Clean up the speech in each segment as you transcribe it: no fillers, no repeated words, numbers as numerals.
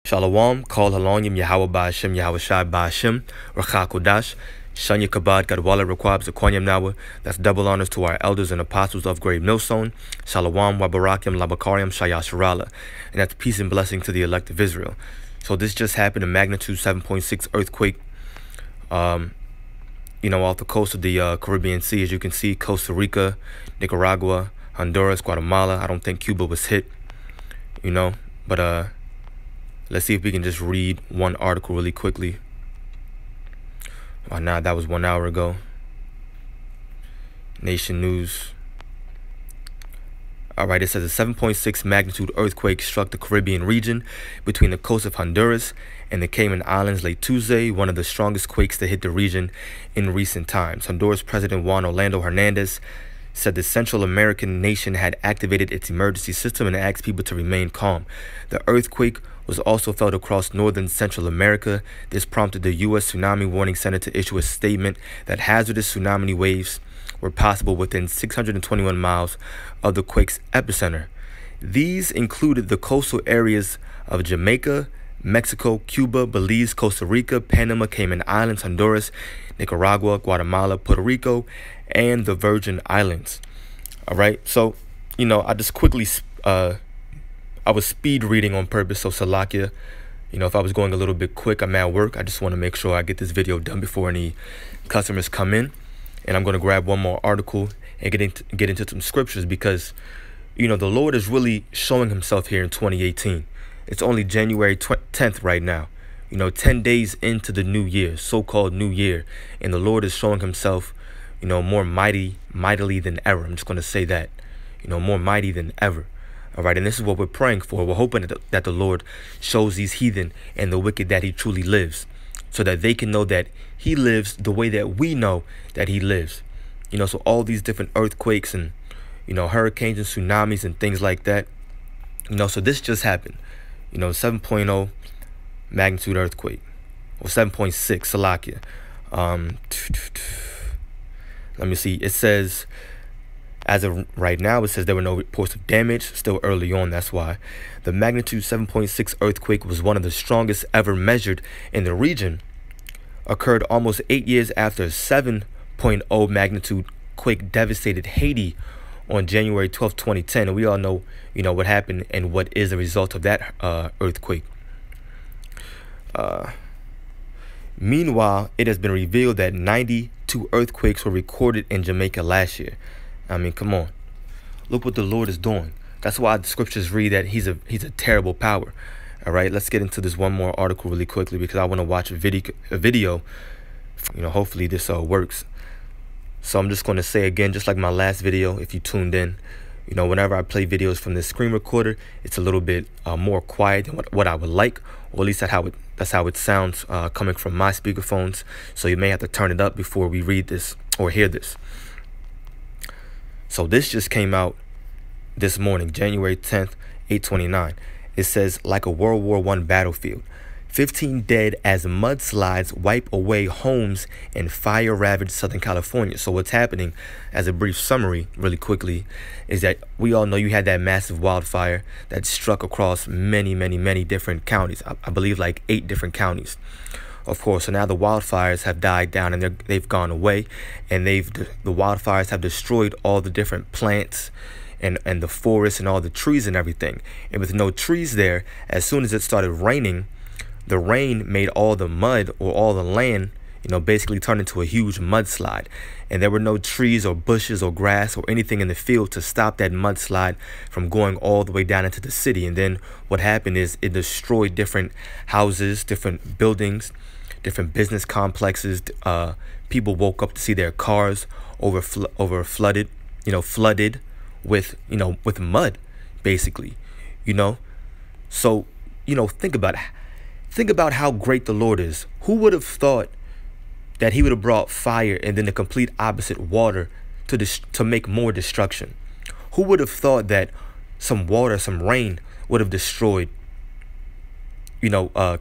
Shalom, Kol Halonyim, Yahweh Ba'ashem, Yahweh Shai Ba'ashem, Rachakodash, Shanya Kabad, Gadwala Requab, Zakwanyam Nawa. That's double honors to our elders and apostles of Grave Millstone. Shalom, Wabarakim, Labakariam, Shayasharala. And that's peace and blessing to the elect of Israel. So this just happened, a magnitude 7.6 earthquake, off the coast of the Caribbean Sea. As you can see, Costa Rica, Nicaragua, Honduras, Guatemala. I don't think Cuba was hit, but let's see if we can just read one article really quickly. Why not? That was 1 hour ago. Nation News. All right, it says a 7.6 magnitude earthquake struck the Caribbean region between the coast of Honduras and the Cayman Islands late Tuesday, one of the strongest quakes to hit the region in recent times. Honduras President Juan Orlando Hernandez said the Central American nation had activated its emergency system and asked people to remain calm. The earthquake was also felt across northern Central America. This prompted the U.S. Tsunami Warning Center to issue a statement that hazardous tsunami waves were possible within 621 miles of the quake's epicenter. These included the coastal areas of Jamaica, Mexico, Cuba, Belize, Costa Rica, Panama, Cayman Islands, Honduras, Nicaragua, Guatemala, Puerto Rico, and the Virgin Islands. All right, so I just quickly I was speed reading on purpose, so Salakia, if I was going a little bit quick, I'm at work. I just want to make sure I get this video done before any customers come in. And I'm going to grab one more article and get into some scriptures because, the Lord is really showing himself here in 2018. It's only January 10th right now, 10 days into the new year, so-called new year. And the Lord is showing himself, more mightily than ever. I'm just going to say that, more mighty than ever. All right, and this is what we're praying for. We're hoping that the Lord shows these heathen and the wicked that he truly lives, so that they can know that he lives the way that we know that he lives. So all these different earthquakes and, hurricanes and tsunamis and things like that. So this just happened, 7.0 magnitude earthquake, or 7.6, Salakia. Let me see. It says, as of right now, it says there were no reports of damage. Still early on, that's why. The magnitude 7.6 earthquake was one of the strongest ever measured in the region. Occurred almost 8 years after a 7.0 magnitude quake devastated Haiti on January 12, 2010. And we all know, what happened and what is the result of that earthquake. Meanwhile, it has been revealed that 92 earthquakes were recorded in Jamaica last year. I mean, come on. Look what the Lord is doing. That's why the scriptures read that he's a terrible power. All right, let's get into this one more article really quickly because I want to watch a video. Hopefully this works. So I'm just going to say again, just like my last video, if you tuned in, whenever I play videos from this screen recorder, it's a little bit more quiet than what I would like, or at least that's how it sounds coming from my speakerphones. So you may have to turn it up before we read this or hear this. So this just came out this morning, January 10th, 8:29. It says, like a World War I battlefield, 15 dead as mudslides wipe away homes in fire-ravaged Southern California. So what's happening, as a brief summary, really quickly, is that we all know you had that massive wildfire that struck across many, many, many different counties. I believe like 8 different counties. Of course, so now the wildfires have died down and they've gone away, and the wildfires have destroyed all the different plants and the forests and all the trees and everything. And with no trees there, as soon as it started raining, the rain made all the mud or all the land, basically turn into a huge mudslide. And there were no trees or bushes or grass or anything in the field to stop that mudslide from going all the way down into the city. And then what happened is it destroyed different houses, different buildings, different business complexes. People woke up to see their cars flooded with with mud, basically. So think about how great the Lord is. Who would have thought that he would have brought fire and then the complete opposite, water, to make more destruction? Who would have thought that some water, some rain would have destroyed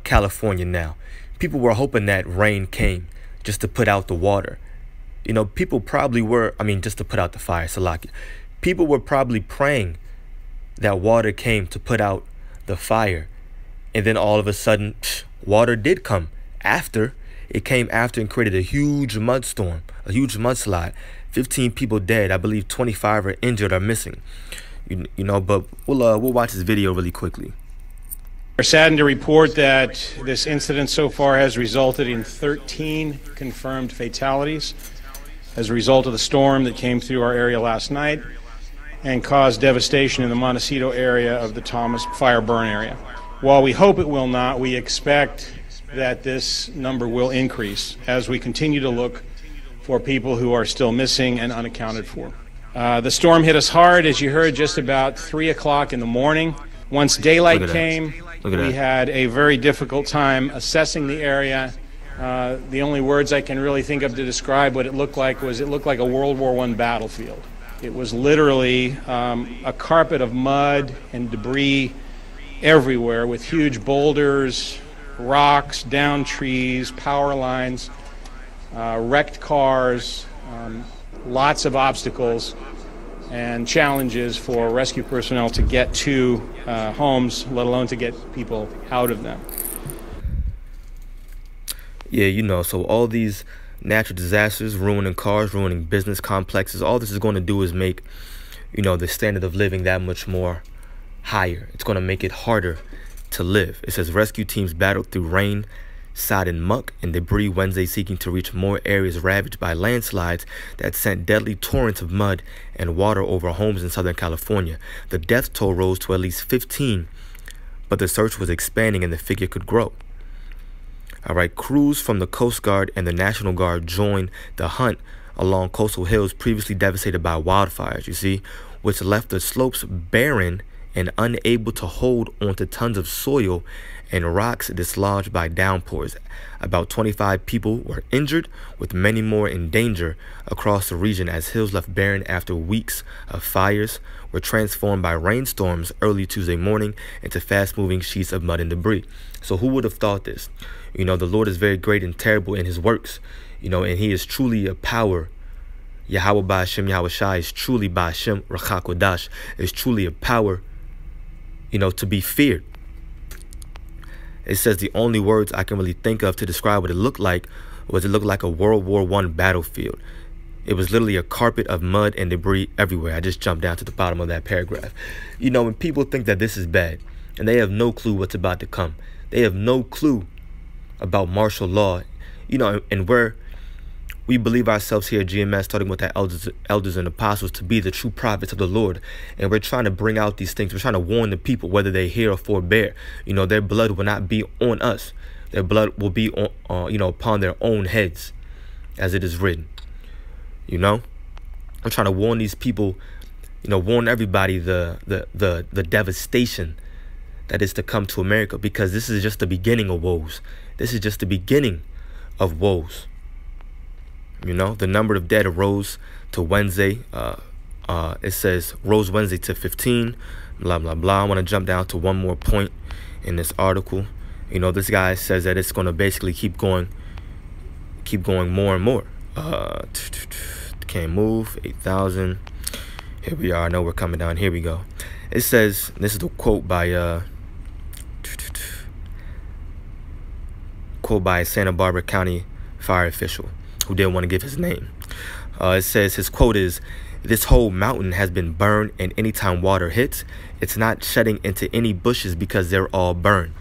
California now? People were hoping that rain came just to put out the water. People probably were, just to put out the fire, Salakia. People were probably praying that water came to put out the fire. And then all of a sudden, water did come after. It came after and created a huge mudstorm, a huge mudslide. 15 people dead. I believe 25 are injured or missing. You know, but we'll watch this video really quickly. We're saddened to report that this incident so far has resulted in 13 confirmed fatalities as a result of the storm that came through our area last night and caused devastation in the Montecito area of the Thomas fire burn area. While we hope it will not, we expect that this number will increase as we continue to look for people who are still missing and unaccounted for. The storm hit us hard, as you heard, just about 3 o'clock in the morning. Once daylight came, we had a very difficult time assessing the area. The only words I can really think of to describe what it looked like was it looked like a World War I battlefield. It was literally a carpet of mud and debris everywhere, with huge boulders, rocks, downed trees, power lines, wrecked cars, lots of obstacles and challenges for rescue personnel to get to homes, let alone to get people out of them. Yeah, you know, so all these natural disasters, ruining cars, ruining business complexes, all this is going to do is make, you know, the standard of living that much more higher. It's going to make it harder to live. It says rescue teams battled through rain, sodden muck, and debris Wednesday, seeking to reach more areas ravaged by landslides that sent deadly torrents of mud and water over homes in Southern California. The death toll rose to at least 15, but the search was expanding and the figure could grow. All right, crews from the Coast Guard and the National Guard joined the hunt along coastal hills previously devastated by wildfires, you see, which left the slopes barren and unable to hold onto tons of soil and rocks dislodged by downpours. About 25 people were injured, with many more in danger across the region as hills left barren after weeks of fires were transformed by rainstorms early Tuesday morning into fast-moving sheets of mud and debris. So who would have thought this? You know, the Lord is very great and terrible in his works, you know, and he is truly a power. Yahweh Ba'Hashem Yahweh Shai is truly Ba'Hashem Rachakodash, is truly a power, you know, to be feared. It says the only words I can really think of to describe what it looked like was it looked like a World War I battlefield. It was literally a carpet of mud and debris everywhere. I just jumped down to the bottom of that paragraph. You know, when people think that this is bad and they have no clue what's about to come, they have no clue about martial law, you know, and where we believe ourselves here at GMS, starting with our elders and apostles, to be the true prophets of the Lord. And we're trying to bring out these things. We're trying to warn the people, whether they hear or forbear. You know, their blood will not be on us. Their blood will be on, you know, upon their own heads, as it is written. You know, we're trying to warn these people, you know, warn everybody the devastation that is to come to America, because this is just the beginning of woes. This is just the beginning of woes. You know, the number of dead rose to Wednesday. It says rose Wednesday to 15, blah, blah, blah. I want to jump down to one more point in this article. You know, this guy says that it's going to basically keep going more and more. Can't move, 8,000. Here we are. I know we're coming down. Here we go. It says, this is the quote by a Santa Barbara County fire official who didn't want to give his name. It says, his quote is, "This whole mountain has been burned, and anytime water hits, it's not shedding into any bushes because they're all burned.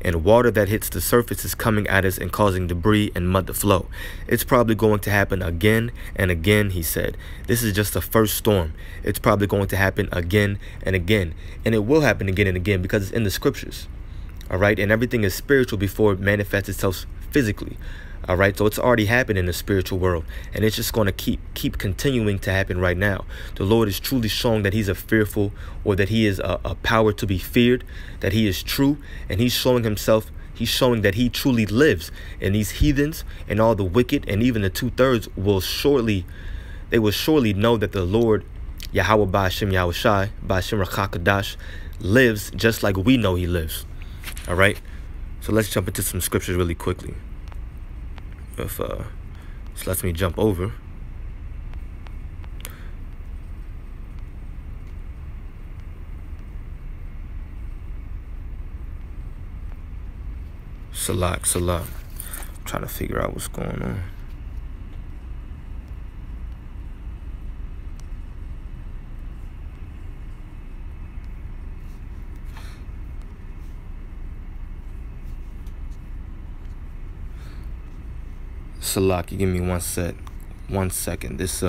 And water that hits the surface is coming at us and causing debris and mud to flow. It's probably going to happen again and again," he said. "This is just the first storm. It's probably going to happen again and again. And it will happen again and again because it's in the scriptures. All right? And everything is spiritual before it manifests itself physically. All right, so it's already happened in the spiritual world, and it's just going to keep continuing to happen right now. The Lord is truly showing that he's a fearful, or that he is a power to be feared, that he is true, and he's showing himself, he's showing that he truly lives. And these heathens and all the wicked and even the 2/3 will surely know that the Lord, Yahweh Ba'Hashem Yahweh Shai, Ba'Hashem Rakakadash, lives just like we know he lives. All right, so let's jump into some scriptures really quickly. If this lets me jump over. Salak. I'm trying to figure out what's going on. Salak, you give me 1 second. This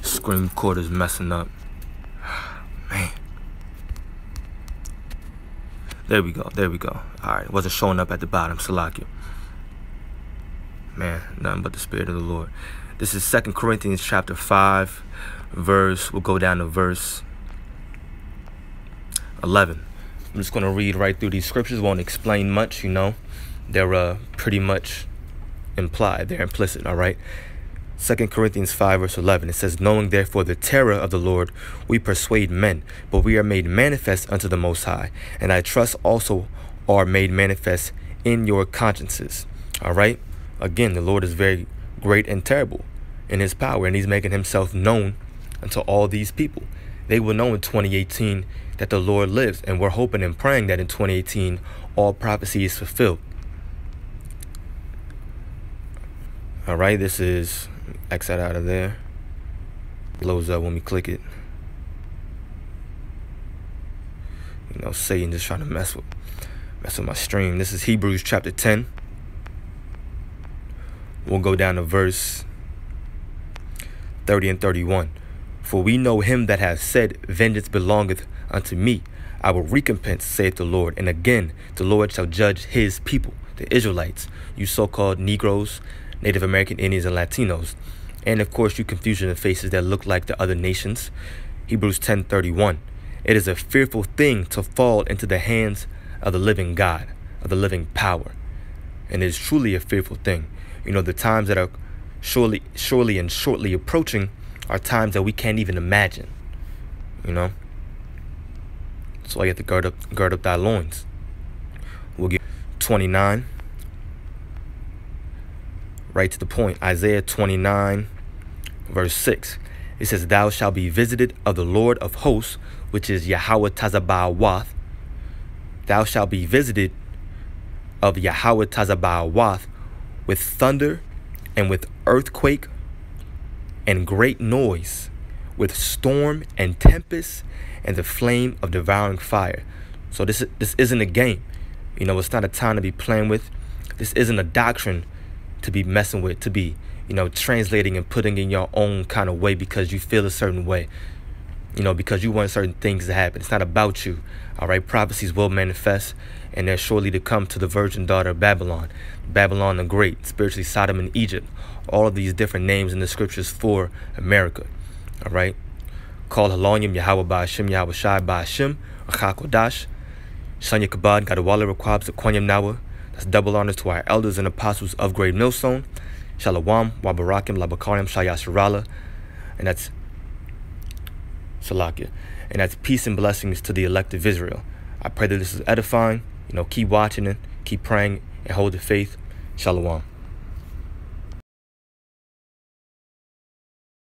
screen recorder is messing up. Man. There we go. Alright, it wasn't showing up at the bottom. Salakia. Man, nothing but the Spirit of the Lord. This is 2 Corinthians chapter 5, we'll go down to verse 11. I'm just going to read right through these scriptures. Won't explain much, They're pretty much implied. They're implicit, all right? 2 Corinthians 5, verse 11, it says, knowing therefore the terror of the Lord, we persuade men, but we are made manifest unto the Most High, and I trust also are made manifest in your consciences. All right? Again, the Lord is very great and terrible in his power, and he's making himself known unto all these people. They will know in 2018 that the Lord lives, and we're hoping and praying that in 2018 all prophecy is fulfilled. All right, this is X that out of there. Blows up when we click it. Satan just trying to mess with my stream. This is Hebrews chapter 10. We'll go down to verse 30 and 31. For we know him that hath said, vengeance belongeth unto me. I will recompense, saith the Lord. And again, the Lord shall judge his people, the Israelites, you so-called Negroes, Native American Indians, and Latinos. And of course, you Confucian faces that look like the other nations. Hebrews 10:31. It is a fearful thing to fall into the hands of the living God, of the living power. And it is truly a fearful thing. The times that are surely and shortly approaching are times that we can't even imagine. So you have to gird up thy loins. We'll get 29. Right to the point. Isaiah 29, verse 6. It says, thou shalt be visited of the Lord of hosts, which is Yahweh Tazabawath. Thou shalt be visited of Yahweh Tazabawath with thunder and with earthquake and great noise, with storm and tempest and the flame of devouring fire. So this isn't a game. It's not a time to be playing with. This isn't a doctrine to be messing with, to be, translating and putting in your own kind of way because you feel a certain way, because you want certain things to happen. It's not about you, all right? Prophecies will manifest, and they're surely to come to the virgin daughter of Babylon, Babylon the Great, spiritually Sodom and Egypt, all of these different names in the scriptures for America, all right? Call Halonyim, Yahweh Ba'ashim, Yahweh Shai Ba'ashim, Achakodash, Shanya Kabad, Gadawala Requabs, Aquanyam Nawa. That's double honors to our elders and apostles of Great Millstone. Shalom, Wabarakim, Labakarim, Shayashirala. And that's Salakia. And that's peace and blessings to the elect of Israel. I pray that this is edifying. Keep watching it, keep praying, and hold the faith. Shalom.